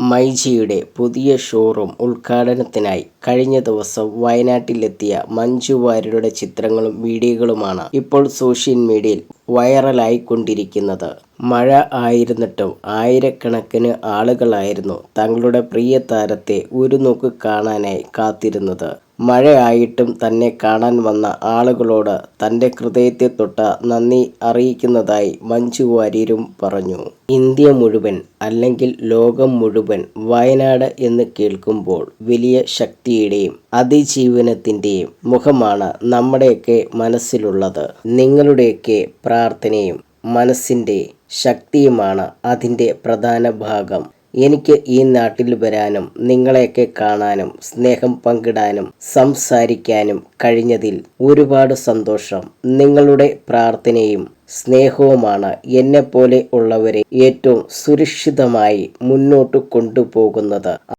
മൈജിയുടെ പുതിയ ഷോറൂം ഉദ്ഘാടനത്തിനായി കഴിഞ്ഞ ദിവസം വയനാട്ടിലെത്തിയ മഞ്ജു വാര്യരുടെ ചിത്രങ്ങളും വീഡിയോകളുമാണ് ഇപ്പോൾ സോഷ്യൽ മീഡിയയിൽ വൈറലായിക്കൊണ്ടിരിക്കുന്നത്. മഴ ആയിരുന്നിട്ടും ആയിരക്കണക്കിന് ആളുകളായിരുന്നു തങ്ങളുടെ പ്രിയ താരത്തെ ഒരു നോക്ക് കാണാനായി കാത്തിരുന്നത്. മഴയായിട്ടും തന്നെ കാണാൻ വന്ന ആളുകളോട് തൻ്റെ ഹൃദയത്തെ തൊട്ട നന്ദി അറിയിക്കുന്നതായി മഞ്ജു വാര്യരും പറഞ്ഞു. ഇന്ത്യ മുഴുവൻ അല്ലെങ്കിൽ ലോകം മുഴുവൻ വയനാട് എന്ന് കേൾക്കുമ്പോൾ വലിയ ശക്തിയുടെയും അതിജീവനത്തിൻ്റെയും മുഖമാണ് നമ്മുടെയൊക്കെ മനസ്സിലുള്ളത്. നിങ്ങളുടെയൊക്കെ പ്രാർത്ഥനയും മനസ്സിൻ്റെ ശക്തിയുമാണ് അതിൻ്റെ പ്രധാന ഭാഗം. എനിക്ക് ഈ നാട്ടിൽ വരാനും നിങ്ങളെയൊക്കെ കാണാനും സ്നേഹം പങ്കിടാനും സംസാരിക്കാനും കഴിഞ്ഞതിൽ ഒരുപാട് സന്തോഷം. നിങ്ങളുടെ പ്രാർത്ഥനയും സ്നേഹവുമാണ് എന്നെപ്പോലെ ഉള്ളവരെ ഏറ്റവും സുരക്ഷിതമായി മുന്നോട്ട് കൊണ്ടുപോകുന്നത്.